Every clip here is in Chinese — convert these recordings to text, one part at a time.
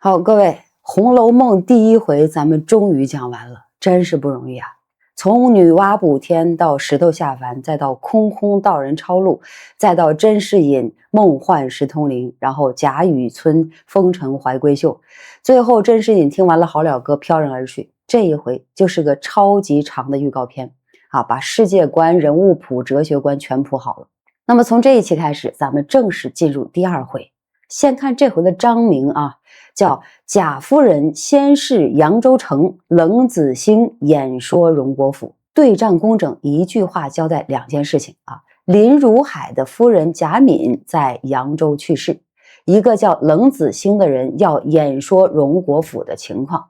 好，各位，《红楼梦》第一回咱们终于讲完了，真是不容易啊！从女娲补天到石头下凡，再到空空道人抄录，再到甄士隐梦幻石通灵，然后贾雨村风尘怀闺秀，最后甄士隐听完了好了歌，飘然而去。这一回就是个超级长的预告片啊，把世界观、人物谱、哲学观全谱好了。那么从这一期开始，咱们正式进入第二回。先看这回的章名啊，叫贾夫人先是扬州城，冷子兴演说荣国府。对仗工整，一句话交代两件事情啊。林如海的夫人贾敏在扬州去世，一个叫冷子兴的人要演说荣国府的情况，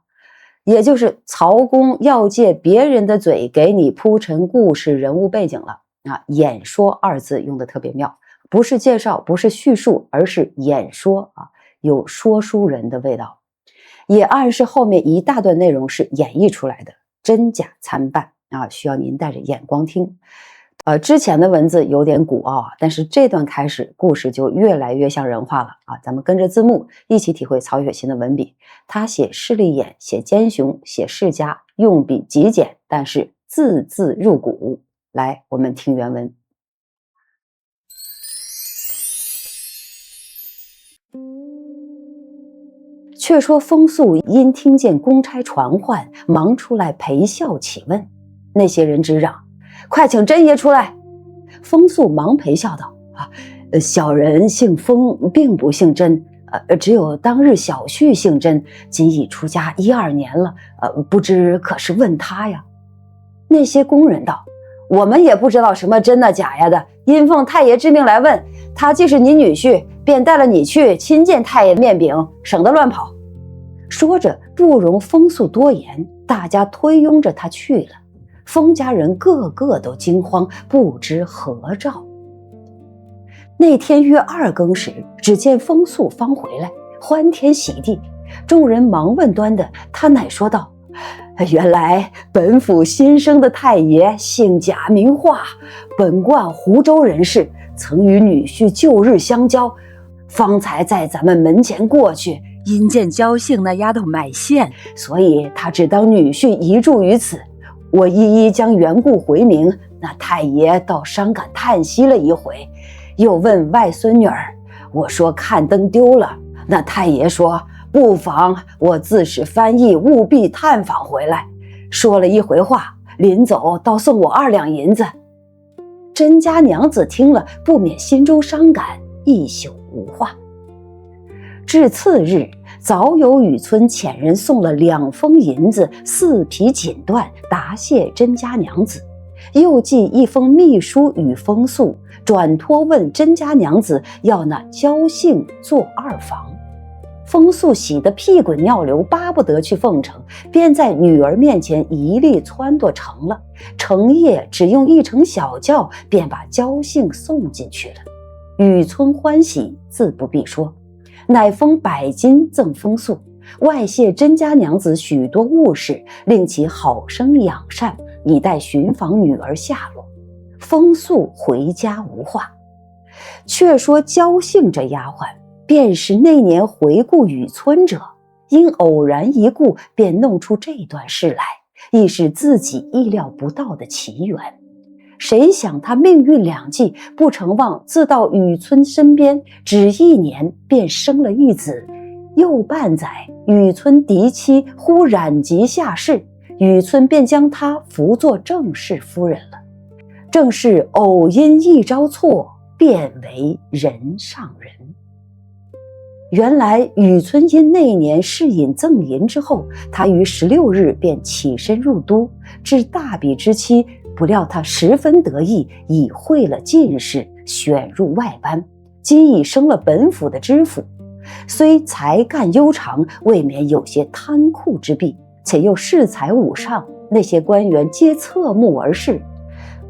也就是曹公要借别人的嘴给你铺陈故事人物背景了啊。演说二字用的特别妙，不是介绍，不是叙述，而是演说啊，有说书人的味道，也暗示后面一大段内容是演绎出来的，真假参半啊，需要您带着眼光听。之前的文字有点古奥啊，但是这段开始故事就越来越像人话了啊！咱们跟着字幕一起体会曹雪芹的文笔，他写势利眼，写奸雄，写世家，用笔极简，但是字字入骨。来，我们听原文。却说风素因听见公差传唤，忙出来陪笑起问。那些人直嚷：“快请真爷出来！”风素忙陪笑道：“小人姓风，并不姓甄，只有当日小婿姓甄，今已出家1、2年了，不知可是问他呀？”那些工人道：“我们也不知道什么真的假呀的，因奉太爷之命来问，他既是你女婿，便带了你去亲见太爷面禀，省得乱跑。”说着不容风素多言，大家推拥着他去了。风家人个个都惊慌，不知何兆。那天约2更时，只见风素方回来，欢天喜地，众人忙问端的，他乃说道：“原来本府新生的太爷姓贾名化，本贯湖州人士，曾与女婿旧日相交，方才在咱们门前过去，因见焦姓那丫头买线，所以他只当女婿移住于此。我一一将缘故回明，那太爷倒伤感叹息了一回，又问外孙女儿，我说看灯丢了，那太爷说不妨，我自使翻译，务必探访回来。说了一回话，临走倒送我2两银子。甄家娘子听了，不免心中伤感，一宿无话。至次日，早有雨村遣人送了2封银子、4匹锦缎，答谢甄家娘子，又寄1封密书与风素，转托问甄家娘子要那焦姓做2房。风素喜得屁滚尿流，巴不得去奉承，便在女儿面前一力撺掇成了。成夜只用1乘小轿，便把焦姓送进去了。雨村欢喜，自不必说，乃封100金赠风素，外谢甄家娘子许多物事，令其好生养善，以待寻访女儿下落。风素回家无话。却说焦姓这丫鬟，便是那年回顾雨村者，因偶然一顾，便弄出这段事来，亦是自己意料不到的奇缘。谁想他命运两际，不成望自到雨村身边，只1年便生了一子。又半载，雨村嫡妻忽染疾下世，雨村便将她扶作正室夫人了。正是偶因一招错，变为人上人。原来雨村因那年试饮赠银之后，他于16日便起身入都，至大比之期，不料他十分得意，已会了进士，选入外班，今已升了本府的知府。虽才干悠长，未免有些贪酷之弊，且又恃才无上，那些官员皆侧目而视。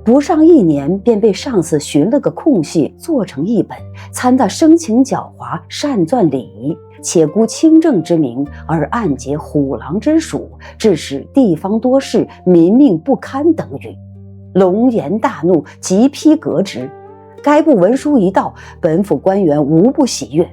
不上1年，便被上司寻了个空隙，做成一本，参他生情狡猾，擅钻礼仪，且估清正之名，而暗结虎狼之属，致使地方多事，民命不堪等语。龙颜大怒，即批革职。该部文书一到，本府官员无不喜悦。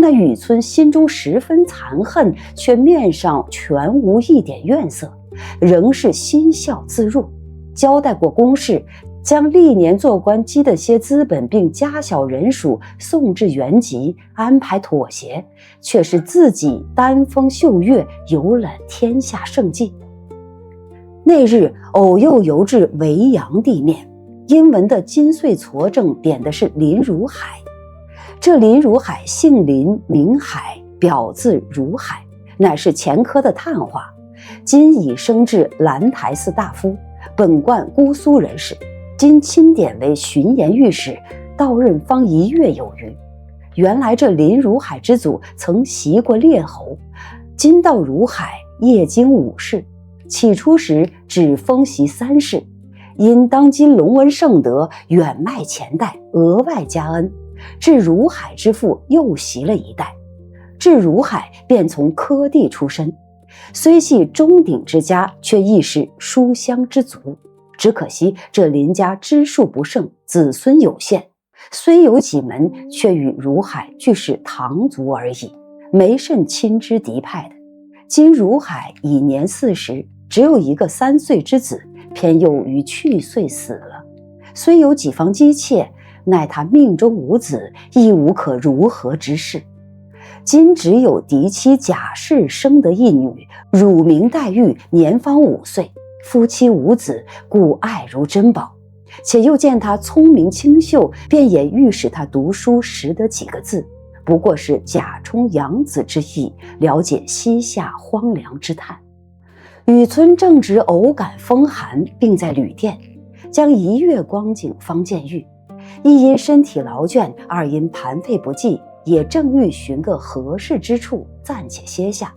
那雨村心中十分残恨，却面上全无一点怨色，仍是嬉笑自若。交代过公事，将历年做官积的些资本并家小人属送至原籍，安排妥协，却是自己丹峰秀岳，游览天下胜迹。那日偶又游至维扬地面，英文的金穗矬正点的是林如海。这林如海姓林名海，表字如海，乃是前科的探花，今已升至兰台寺大夫，本贯姑苏人士，今钦点为巡盐御史，到任方1月有余。原来这林如海之祖曾袭过列侯，今到如海业经5世，起初时只封袭3世，因当今隆文盛德，远迈前代，额外加恩，至如海之父又袭了1代，至如海便从科第出身，虽系中鼎之家，却亦是书香之族。只可惜这林家支数不盛，子孙有限，虽有几门，却与如海俱是堂族而已，没甚亲支嫡派的。今如海已年40，只有一个3岁之子，偏又于去岁死了。虽有几房姬妾，奈他命中无子，亦无可如何之事。今只有嫡妻贾氏生得一女，乳名黛玉，年方5岁，夫妻无子，故爱如珍宝。且又见他聪明清秀，便也欲使他读书识得几个字，不过是假充养子之意，了解膝下荒凉之叹。雨村正值偶感风寒，并在旅店，将1月光景方见玉，一因身体劳倦，二因盘费不济，也正欲寻个合适之处暂且歇下。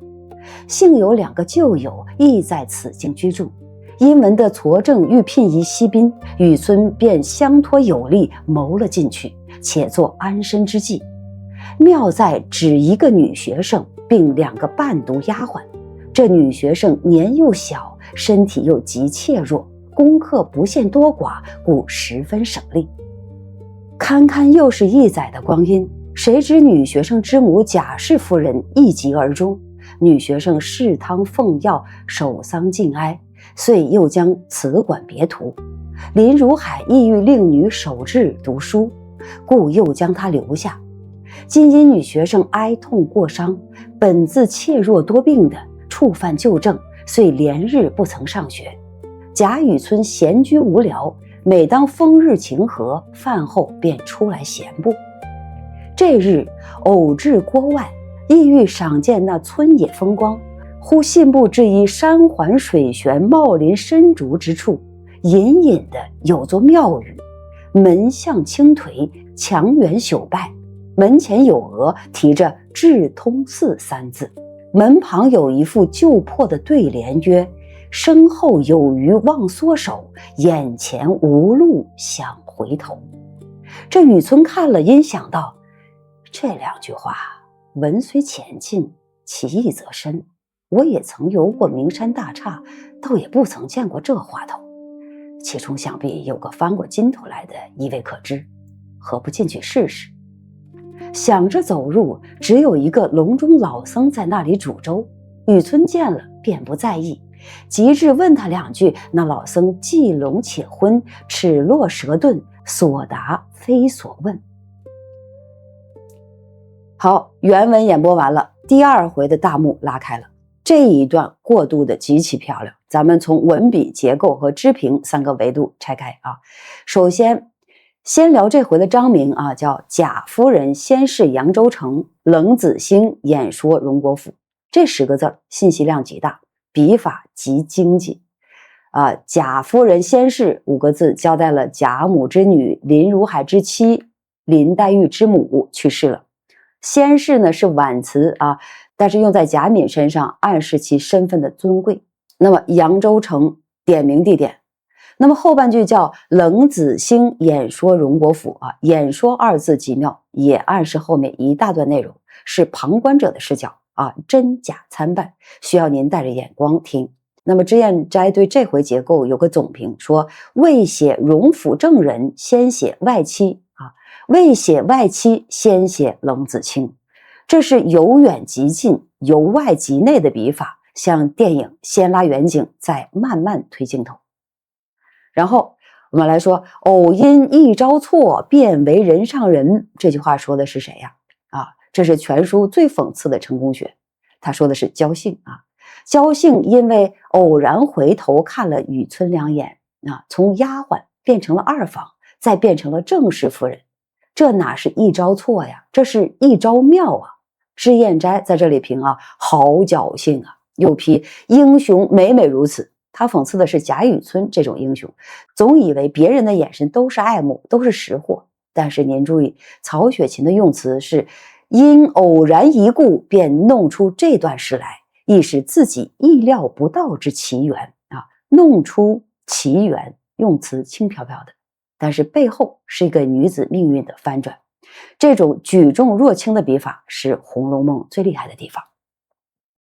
幸有2个旧友亦在此境居住，因闻得矬正欲聘一西宾，雨村便相托有力，谋了进去，且作安身之计。妙在只一个女学生，并2个伴读丫鬟。这女学生年又小，身体又极怯弱，功课不限多寡，故十分省力。堪堪又是1载的光阴，谁知女学生之母贾氏夫人一疾而终，女学生侍汤奉药，守丧敬哀，遂又将此馆别图。林如海意欲令女守志读书，故又将她留下。今因女学生哀痛过伤，本自怯弱多病的，触犯旧症，遂连日不曾上学。贾雨村闲居无聊，每当风日晴和，饭后便出来闲步。这日偶至郭外，意欲赏见那村野风光，忽信步至一山环水悬、茂林深竹之处，隐隐的有座庙宇，门向青颓，墙垣朽败，门前有额题着智通寺3字，门旁有一副旧破的对联，曰：身后有余忘缩手，眼前无路想回头。这雨村看了，因想到，这2句话文虽浅近，其意则深。我也曾游过名山大刹，倒也不曾见过这话头，其中想必有个翻过筋头来的，亦未可知，何不进去试试？想着走入，只有一个笼中老僧在那里煮粥。雨村见了便不在意，及至问他2句，那老僧既聋且昏，齿落舌钝，所答非所问。好，原文演播完了，第2回的大幕拉开了。这一段过渡的极其漂亮，咱们从文笔、结构和支评3个维度拆开啊。首先聊这回的章名啊，叫贾夫人先是扬州城，冷子兴演说荣国府。这10个字信息量极大，笔法极精进啊。贾夫人先是5个字交代了贾母之女林如海之妻林黛玉之母去世了。先是呢是婉词啊，但是用在贾敏身上，暗示其身份的尊贵。那么扬州城点名地点。那么后半句叫冷子兴演说荣国府啊，演说2字极妙，也暗示后面一大段内容是旁观者的视角啊，真假参半，需要您带着眼光听。那么脂砚斋对这回结构有个总评，说未写荣府正人，先写外戚啊，未写外戚，先写冷子兴。这是由远及近、由外及内的笔法，像电影先拉远景，再慢慢推镜头。然后我们来说，偶因一招错，便为人上人。这句话说的是谁呀？这是全书最讽刺的成功学。他说的是焦幸啊。焦幸因为偶然回头看了雨村两眼从丫鬟变成了二房，再变成了正室夫人。这哪是一招错呀？这是一招妙啊！脂砚斋在这里评好侥幸啊，又批英雄每每如此。他讽刺的是贾雨村这种英雄，总以为别人的眼神都是爱慕，都是识货。但是您注意，曹雪芹的用词是因偶然一顾，便弄出这段诗来，亦是自己意料不到之奇缘弄出奇缘，用词轻飘飘的，但是背后是一个女子命运的翻转。这种举重若轻的笔法是《红楼梦》最厉害的地方。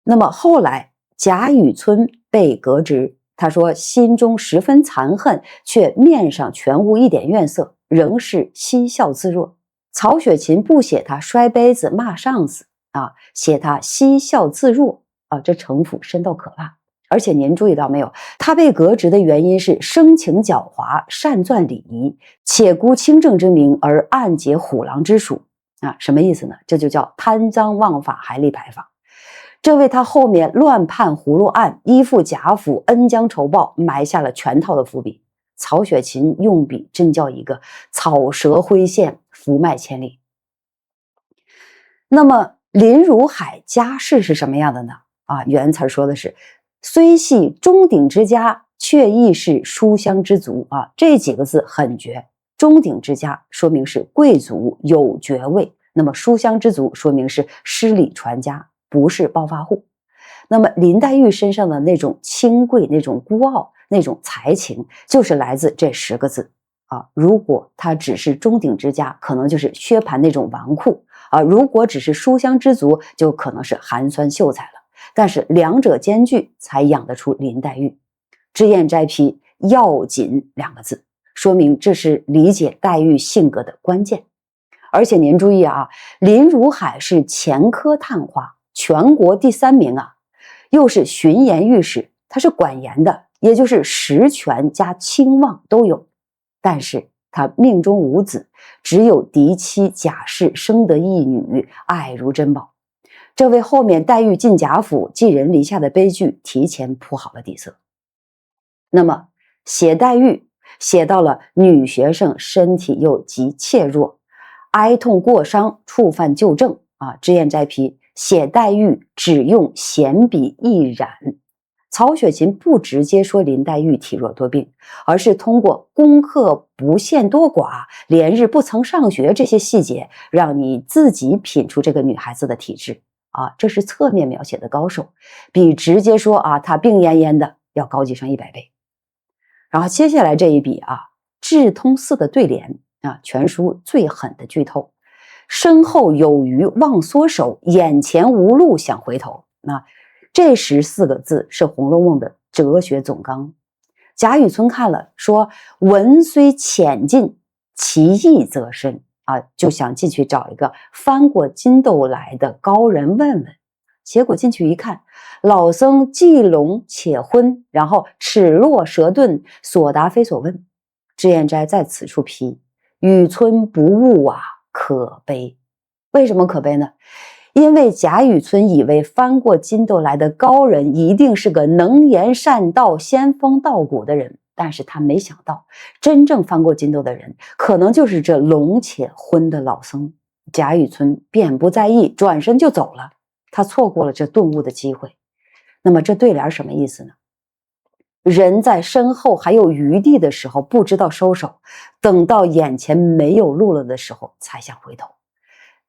那么后来贾雨村被革职，他说心中十分残恨，却面上全无一点怨色，仍是嬉笑自若。曹雪芹不写他摔杯子骂上司写他嬉笑自若这城府深到可怕。而且您注意到没有，他被革职的原因是生情狡猾，擅钻礼仪，且孤清正之名而暗结虎狼之属什么意思呢？这就叫贪赃枉法，还立牌坊。这为他后面乱判葫芦案、依附贾府、恩将仇报埋下了全套的伏笔。曹雪芹用笔真叫一个草蛇灰线，福脉千里。那么林如海家世是什么样的呢？原词说的是虽系钟鼎之家，却亦是书香之族这几个字很绝。钟鼎之家说明是贵族，有爵位，那么书香之族说明是诗礼传家，不是暴发户。那么林黛玉身上的那种清贵，那种孤傲，那种才情，就是来自这10个字如果她只是钟鼎之家，可能就是薛蟠那种纨绔如果只是书香之族，就可能是寒酸秀才了。但是两者兼具，才养得出林黛玉。脂砚斋批要紧2个字，说明这是理解黛玉性格的关键。而且您注意林如海是前科探花，全国第3名又是巡盐御史，他是管盐的，也就是实权加清望都有。但是他命中无子，只有嫡妻贾氏生得一女，爱如珍宝。这为后面黛玉进贾府寄人篱下的悲剧提前铺好了底色。那么写黛玉写到了女学生身体又极怯弱，哀痛过伤，触犯旧症脂砚斋批写黛玉只用闲笔一染。曹雪芹不直接说林黛玉体弱多病，而是通过功课不限多寡，连日不曾上学这些细节，让你自己品出这个女孩子的体质这是侧面描写的高手，比直接说她病恹恹的要高级上100倍。然后接下来这一笔智通寺的对联全书最狠的剧透。身后有余忘缩手，眼前无路想回头。这14个字是《红楼梦》的哲学总纲。贾雨村看了说，文虽浅近，其意则深就想进去找一个翻过筋斗来的高人问问。结果进去一看，老僧既聋且昏，然后齿落舌钝，所答非所问。脂砚斋在此处批雨村不悟可悲。为什么可悲呢？因为贾雨村以为翻过筋斗来的高人一定是个能言善道、仙风道骨的人，但是他没想到真正翻过筋斗的人可能就是这聋且昏的老僧。贾雨村便不在意，转身就走了，他错过了这顿悟的机会。那么这对联什么意思呢？人在身后还有余地的时候不知道收手，等到眼前没有路了的时候才想回头，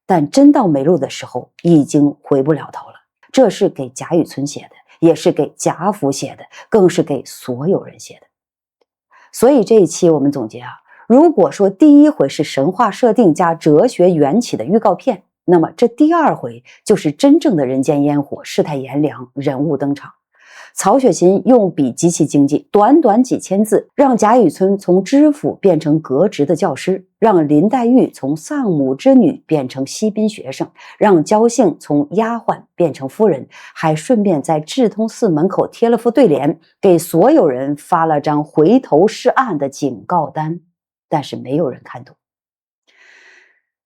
但真到没路的时候已经回不了头了。这是给贾雨村写的，也是给贾府写的，更是给所有人写的。所以这一期我们总结如果说第一回是神话设定加哲学缘起的预告片，那么这第2回就是真正的人间烟火，世态炎凉，人物登场。曹雪芹用笔极其精进，短短几千字，让贾雨村从知府变成革职的教师，让林黛玉从丧母之女变成西宾学生，让焦幸从丫鬟变成夫人，还顺便在智通寺门口贴了副对联，给所有人发了张回头是岸的警告单，但是没有人看懂。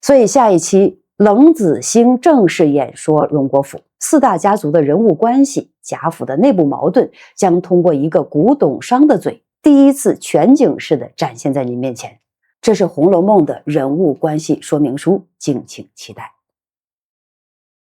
所以下一期冷子兴正式演说荣国府，四大家族的人物关系，贾府的内部矛盾将通过一个古董商的嘴，第一次全景式的展现在您面前。这是《红楼梦》的人物关系说明书，敬请期待。